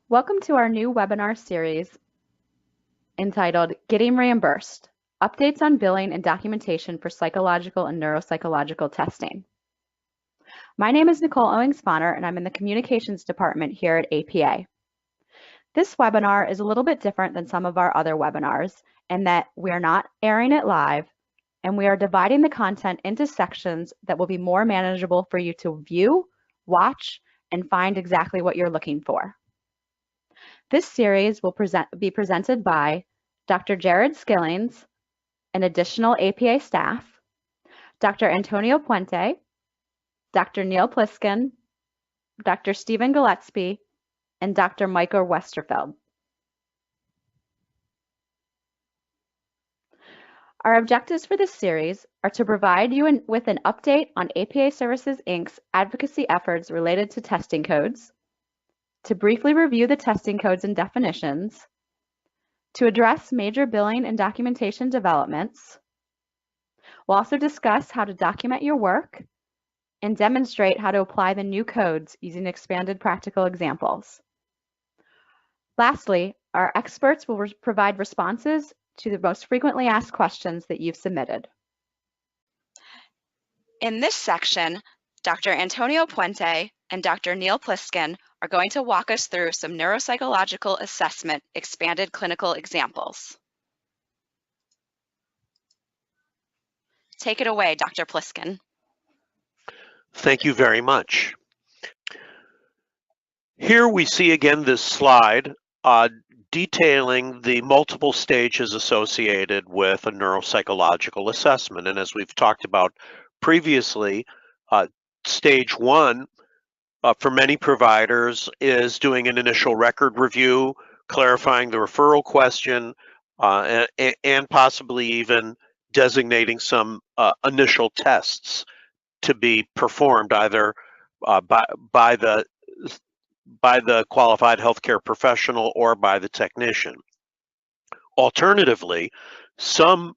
Welcome to our new webinar series entitled Getting Reimbursed, Updates on Billing and Documentation for Psychological and Neuropsychological Testing. My name is Nicole Owings-Bonner and I'm in the Communications Department here at APA. This webinar is a little bit different than some of our other webinars in that we are not airing it live and we are dividing the content into sections that will be more manageable for you to view, watch, and find exactly what you're looking for. This series will be presented by Dr. Jared Skillings, an additional APA staff, Dr. Antonio Puente, Dr. Neil Pliskin, Dr. Stephen Gillespie, and Dr. Michael Westerfeld. Our objectives for this series are to provide you with an update on APA Services, Inc.'s advocacy efforts related to testing codes, to briefly review the testing codes and definitions, to address major billing and documentation developments. We'll also discuss how to document your work and demonstrate how to apply the new codes using expanded practical examples. Lastly, our experts will provide responses to the most frequently asked questions that you've submitted. In this section, Dr. Antonio Puente and Dr. Neil Pliskin are going to walk us through some neuropsychological assessment expanded clinical examples. Take it away, Dr. Pliskin. Thank you very much. Here we see again this slide detailing the multiple stages associated with a neuropsychological assessment. And as we've talked about previously, stage one for many providers is doing an initial record review, clarifying the referral question, and possibly even designating some initial tests to be performed either by the qualified healthcare professional or by the technician. Alternatively, some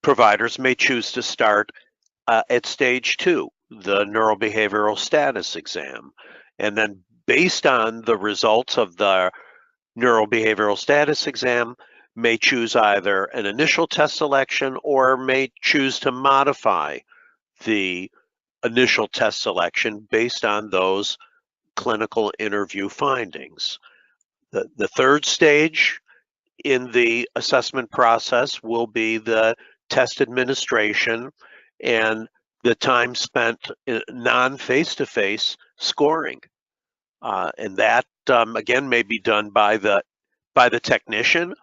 providers may choose to start at stage two, the neurobehavioral status exam. And then based on the results of the neurobehavioral status exam, may choose either an initial test selection or may choose to modify the initial test selection based on those clinical interview findings. The third stage in the assessment process will be the test administration and the time spent in non-face-to-face scoring. And that, again, may be done by the technician,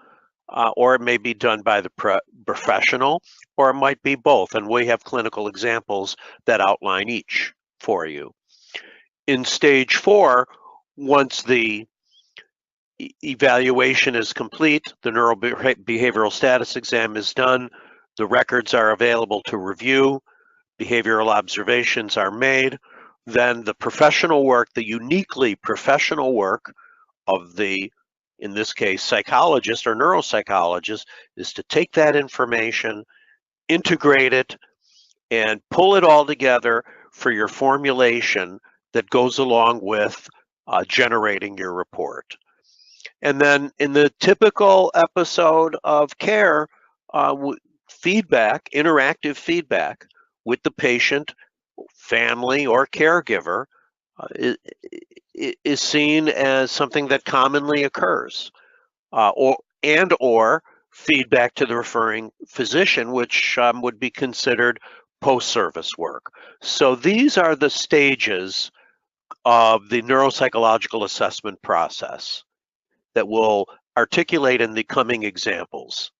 or it may be done by the professional, or it might be both. And we have clinical examples that outline each for you. In stage four, once the evaluation is complete, the neurobehavioral status exam is done, the records are available to review, behavioral observations are made, then the professional work, the uniquely professional work of the, in this case, psychologist or neuropsychologist, is to take that information, integrate it, and pull it all together for your formulation that goes along with generating your report. And then in the typical episode of care, feedback, interactive feedback with the patient, family, or caregiver is seen as something that commonly occurs, or feedback to the referring physician, which would be considered post-service work. So these are the stages of the neuropsychological assessment process that we'll articulate in the coming examples.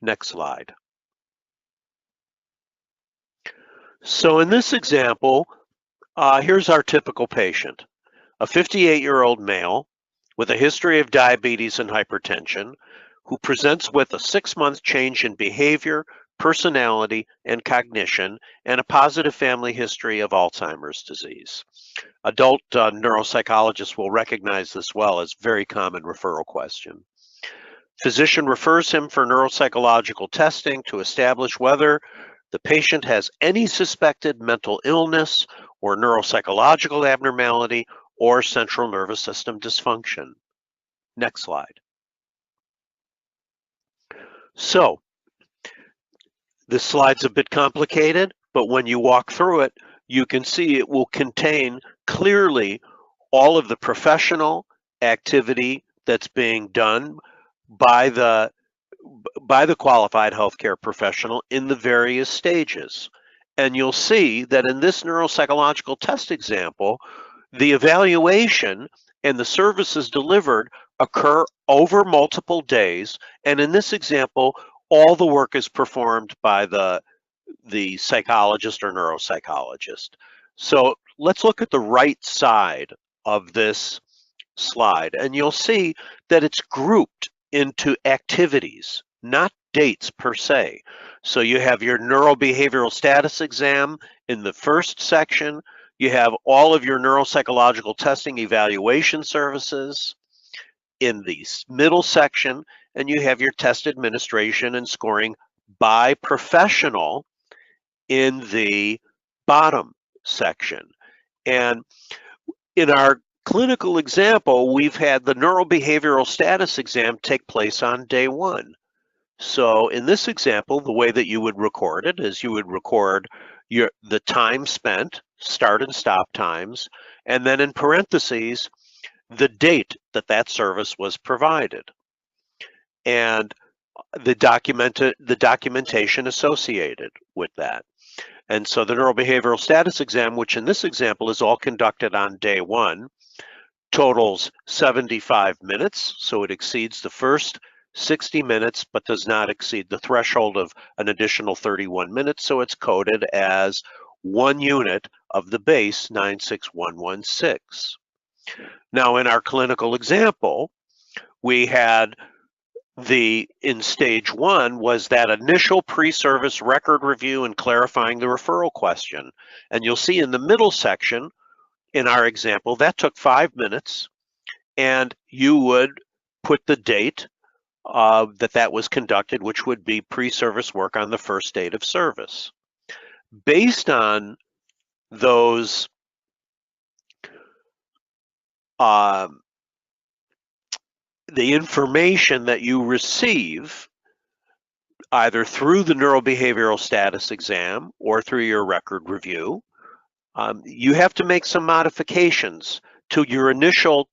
Next slide. So in this example, here's our typical patient, a 58-year-old male with a history of diabetes and hypertension who presents with a 6-month change in behavior, personality, and cognition, and a positive family history of Alzheimer's disease. Adult neuropsychologists will recognize this well as a very common referral question. Physician refers him for neuropsychological testing to establish whether the patient has any suspected mental illness or neuropsychological abnormality or central nervous system dysfunction. Next slide. So this slide's a bit complicated, but when you walk through it, you can see it will contain clearly all of the professional activity that's being done by the qualified healthcare professional in the various stages. And you'll see that in this neuropsychological test example, the evaluation and the services delivered occur over multiple days. And in this example, all the work is performed by the psychologist or neuropsychologist. So let's look at the right side of this slide, and you'll see that it's grouped into activities, not dates per se. So you have your neurobehavioral status exam in the first section. You have all of your neuropsychological testing evaluation services in the middle section, and you have your test administration and scoring by professional in the bottom section. And in our clinical example, we've had the neurobehavioral status exam take place on day 1. So in this example, the way that you would record it is you would record the time spent, start and stop times, and then in parentheses, the date that that service was provided, and the documentation associated with that. And so the neurobehavioral status exam, which in this example is all conducted on day 1, totals 75 minutes, so it exceeds the first 60 minutes, but does not exceed the threshold of an additional 31 minutes, so it's coded as 1 unit of the base 96116. Now, in our clinical example, we had in stage 1 was that initial pre-service record review and clarifying the referral question. And you'll see in the middle section, in our example, that took 5 minutes, and you would put the date that was conducted, which would be pre-service work on the first date of service. Based on those the information that you receive either through the neurobehavioral status exam or through your record review, you have to make some modifications to your initial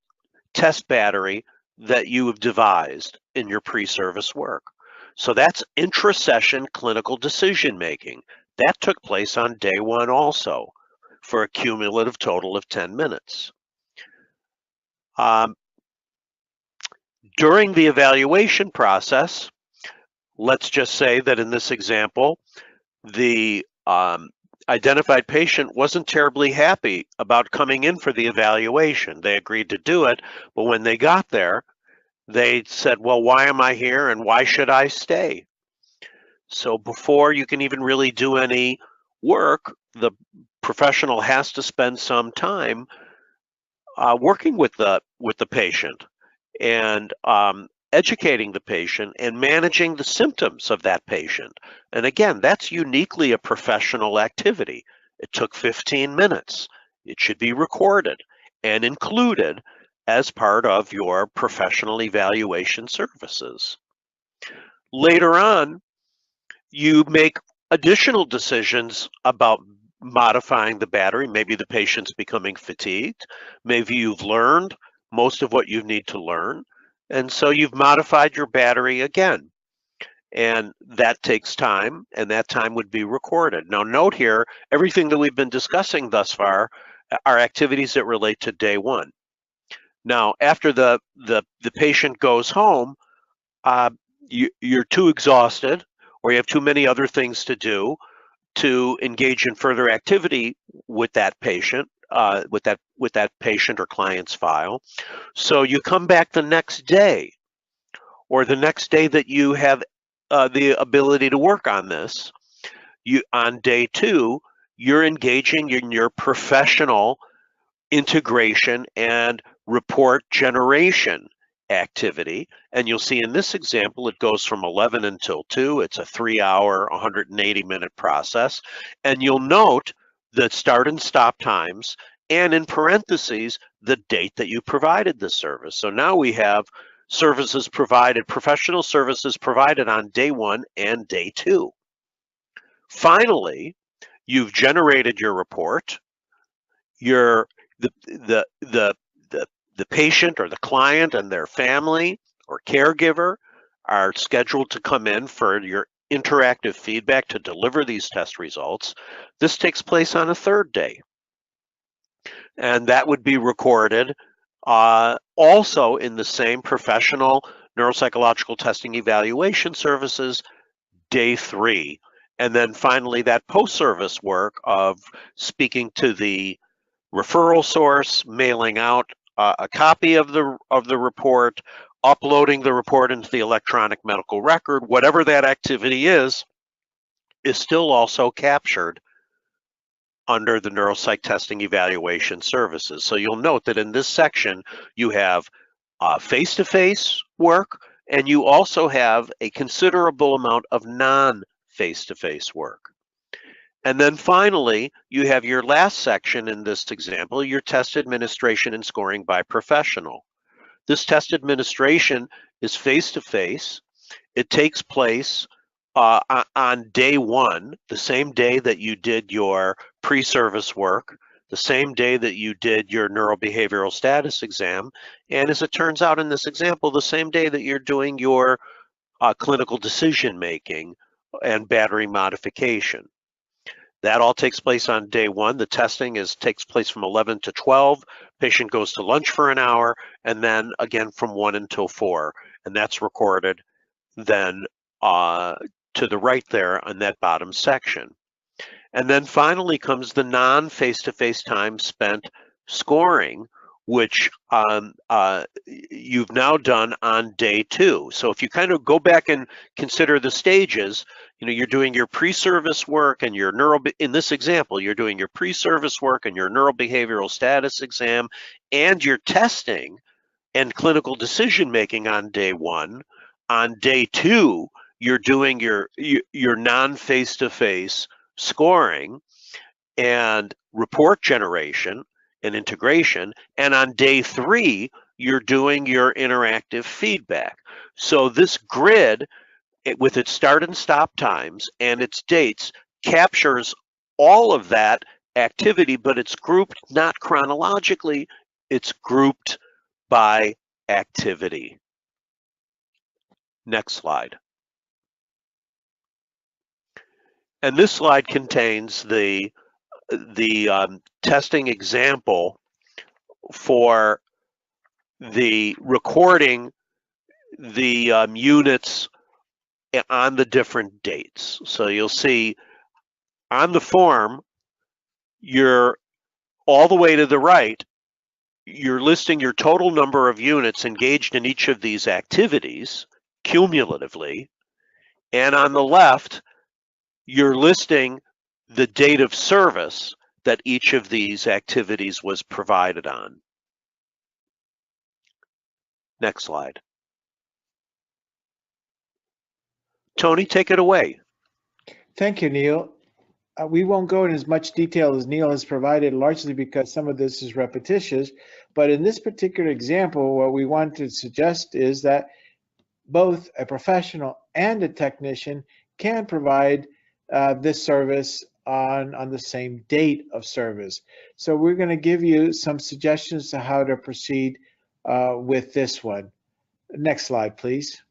test battery that you have devised in your pre-service work. So that's intra-session clinical decision making. That took place on day 1 also, for a cumulative total of 10 minutes. During the evaluation process, let's just say that in this example, the identified patient wasn't terribly happy about coming in for the evaluation. They agreed to do it, but when they got there, they said, well, why am I here and why should I stay? So before you can even really do any work, the professional has to spend some time working with the patient and educating the patient and managing the symptoms of that patient. And again, that's uniquely a professional activity. It took 15 minutes. It should be recorded and included as part of your professional evaluation services. Later on, you make additional decisions about modifying the battery. Maybe the patient's becoming fatigued. Maybe you've learned most of what you need to learn. And so you've modified your battery again. And that takes time, and that time would be recorded. Now note here, everything that we've been discussing thus far are activities that relate to day 1. Now, after the patient goes home, you're too exhausted, or you have too many other things to do to engage in further activity with that patient, with that patient or client's file. So you come back the next day, or the next day that you have the ability to work on this. On day 2, you're engaging in your professional integration and report generation activity. And you'll see in this example, it goes from 11 until 2. It's a 3-hour, 180-minute process. And you'll note that start and stop times and in parentheses, the date that you provided the service. So now we have services provided, professional services provided on day 1 and day 2. Finally, you've generated your report. The patient or the client and their family or caregiver are scheduled to come in for your interactive feedback to deliver these test results. This takes place on a 3rd day, and that would be recorded also in the same professional neuropsychological testing evaluation services, day 3. And then finally, that post-service work of speaking to the referral source, mailing out a copy of the report, uploading the report into the electronic medical record, whatever that activity is still also captured under the neuropsych testing evaluation services. So you'll note that in this section, you have face-to-face work, and you also have a considerable amount of non-face-to-face work. And then finally, you have your last section in this example, your test administration and scoring by professional. This test administration is face-to-face. It takes place on day 1, the same day that you did your pre-service work, the same day that you did your neurobehavioral status exam, and as it turns out in this example, the same day that you're doing your clinical decision making and battery modification. That all takes place on day 1. The testing takes place from 11 to 12. Patient goes to lunch for an hour, and then again from 1 until 4. And that's recorded then to the right there on that bottom section. And then finally comes the non-face-to-face time spent scoring, which you've now done on day 2. So if you kind of go back and consider the stages, you're doing your pre-service work and your in this example, you're doing your pre-service work and your neurobehavioral status exam and your testing and clinical decision making on day 1. On day 2, you're doing your non-face-to-face scoring and report generation and integration. And on day 3, you're doing your interactive feedback. So this grid, with its start and stop times and its dates, captures all of that activity, but it's grouped not chronologically, it's grouped by activity. Next slide. And this slide contains the testing example for the recording the units on the different dates. So you'll see on the form, you're all the way to the right, you're listing your total number of units engaged in each of these activities cumulatively. And on the left, you're listing the date of service that each of these activities was provided on. Next slide. Tony, take it away. Thank you, Neil. We won't go in as much detail as Neil has provided, largely because some of this is repetitious. But in this particular example, what we want to suggest is that both a professional and a technician can provide this service on the same date of service. So we're going to give you some suggestions to how to proceed with this one. Next slide, please.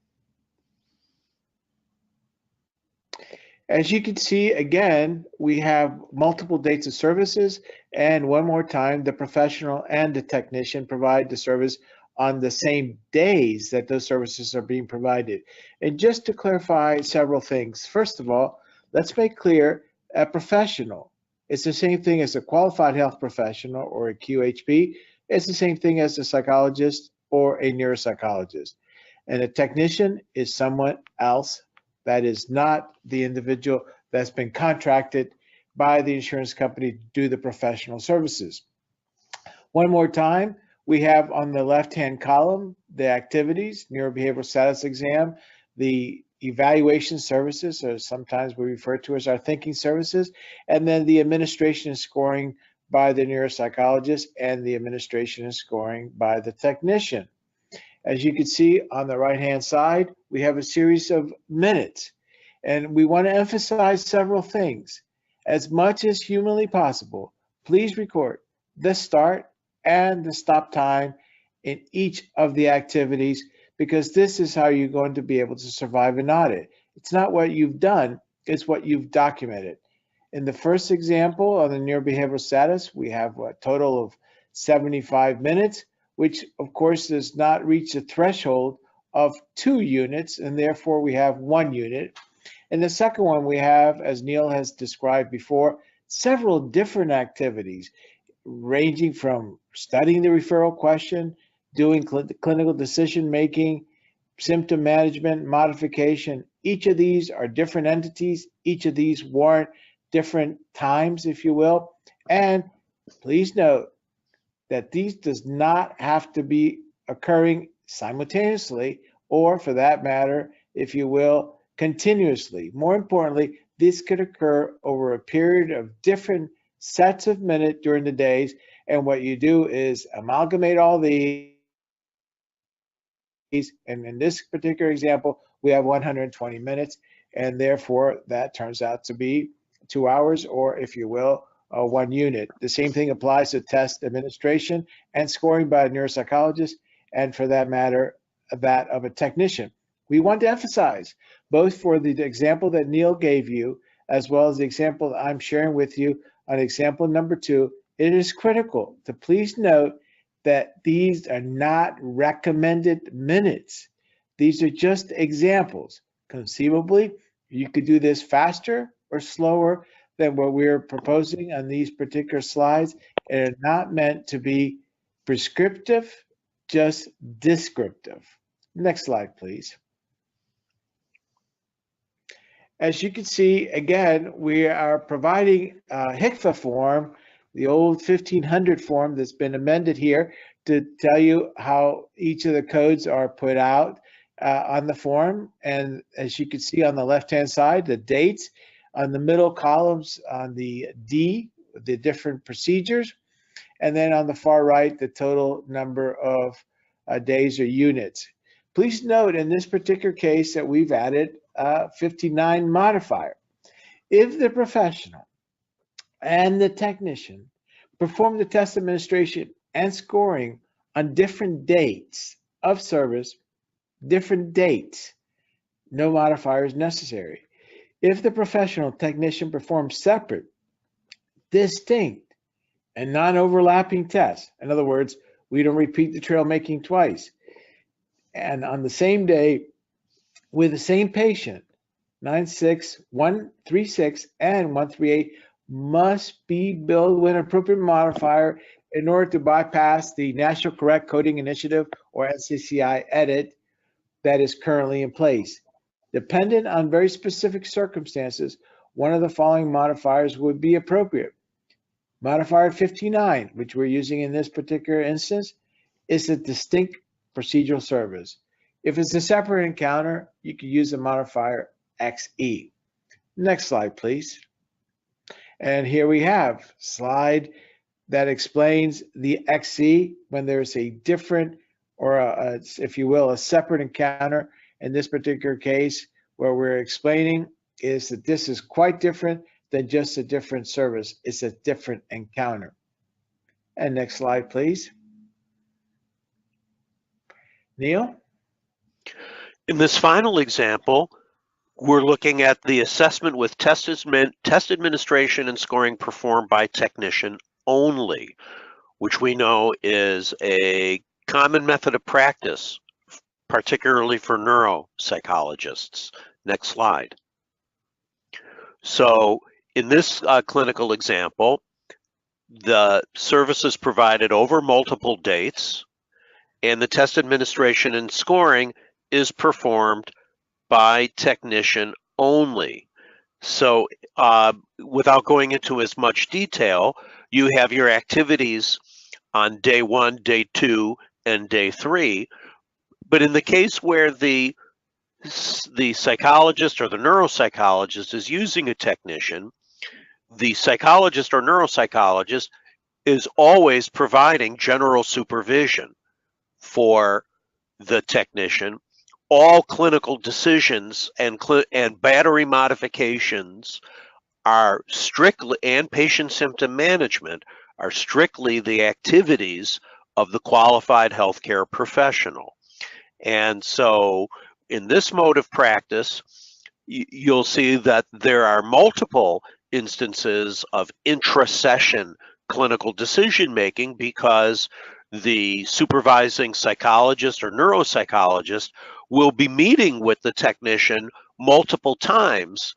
As you can see, again, we have multiple dates of services, and one more time, the professional and the technician provide the service on the same days that those services are being provided. And just to clarify several things, first of all, let's make clear a professional is the same thing as a qualified health professional or a QHP. It's the same thing as a psychologist or a neuropsychologist. And a technician is someone else that is not the individual that's been contracted by the insurance company to do the professional services. One more time, we have on the left-hand column the activities, neurobehavioral status exam, the evaluation services, or sometimes we refer to as our thinking services, and then the administration and scoring by the neuropsychologist, and the administration and scoring by the technician. As you can see on the right-hand side, we have a series of minutes, and we want to emphasize several things. As much as humanly possible, please record the start and the stop time in each of the activities, because this is how you're going to be able to survive an audit. It's not what you've done, it's what you've documented. In the first example on the neurobehavioral status, we have a total of 75 minutes, which of course does not reach the threshold of 2 units, and therefore we have 1 unit. And the second one we have, as Neil has described before, several different activities ranging from studying the referral question, doing clinical decision making, symptom management, modification. Each of these are different entities. Each of these warrant different times, if you will. And please note that these does not have to be occurring simultaneously, or for that matter, if you will, continuously. More importantly, this could occur over a period of different sets of minutes during the days, and what you do is amalgamate all these, and in this particular example, we have 120 minutes, and therefore that turns out to be 2 hours, or if you will, 1 unit. The same thing applies to test administration and scoring by a neuropsychologist, and for that matter, that of a technician. We want to emphasize, both for the example that Neil gave you, as well as the example that I'm sharing with you on example number 2, it is critical to please note that these are not recommended minutes. These are just examples. Conceivably, you could do this faster or slower than what we're proposing on these particular slides, and are not meant to be prescriptive, just descriptive. Next slide, please. As you can see, again, we are providing a HCFA form, the old 1500 form that's been amended here to tell you how each of the codes are put out on the form. And as you can see on the left-hand side, the dates. On the middle columns on the D, the different procedures. And then on the far right, the total number of days or units. Please note in this particular case that we've added 59 modifier. If the professional and the technician perform the test administration and scoring on different dates of service, different dates, no modifier is necessary. If the professional technician performs separate, distinct, and non-overlapping tests, in other words, we don't repeat the trail making twice, and on the same day with the same patient, 96, 136, and 138 must be billed with an appropriate modifier in order to bypass the National Correct Coding Initiative, or NCCI edit, that is currently in place. Dependent on very specific circumstances, one of the following modifiers would be appropriate. Modifier 59, which we're using in this particular instance, is a distinct procedural service. If it's a separate encounter, you can use the modifier XE. Next slide, please. And here we have a slide that explains the XE when there's a different, or if you will, a separate encounter. In this particular case, where we're explaining is that this is quite different than just a different service. It's a different encounter. And next slide, please. Neil? In this final example, we're looking at the assessment with test administration and scoring performed by technician only, which we know is a common method of practice, particularly for neuropsychologists. Next slide. So in this clinical example, the service is provided over multiple dates, and the test administration and scoring is performed by technician only. So without going into as much detail, you have your activities on day 1, day 2, and day 3. But in the case where the psychologist or the neuropsychologist is using a technician, the psychologist or neuropsychologist is always providing general supervision for the technician. All clinical decisions and battery modifications are strictly, and patient symptom management are strictly the activities of the qualified healthcare professional. And so in this mode of practice, you'll see that there are multiple instances of intra-session clinical decision making because the supervising psychologist or neuropsychologist will be meeting with the technician multiple times,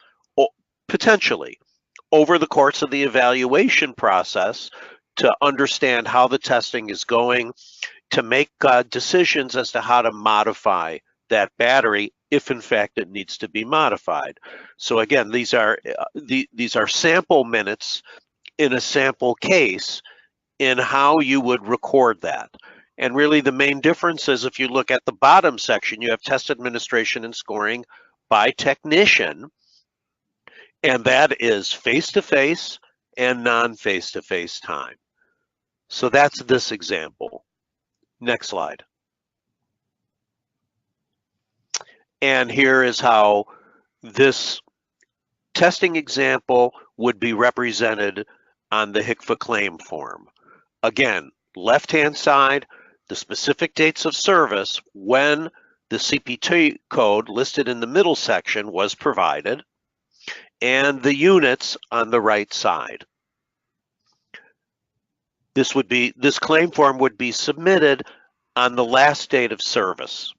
potentially, over the course of the evaluation process to understand how the testing is going, to make decisions as to how to modify that battery if in fact it needs to be modified. So again, these are sample minutes in a sample case in how you would record that. And really the main difference is if you look at the bottom section, you have test administration and scoring by technician, and that is face-to-face and non-face-to-face time. So that's this example. Next slide. And here is how this testing example would be represented on the HCFA claim form. Again, left-hand side, the specific dates of service when the CPT code listed in the middle section was provided, and the units on the right side. This claim form would be submitted on the last date of service.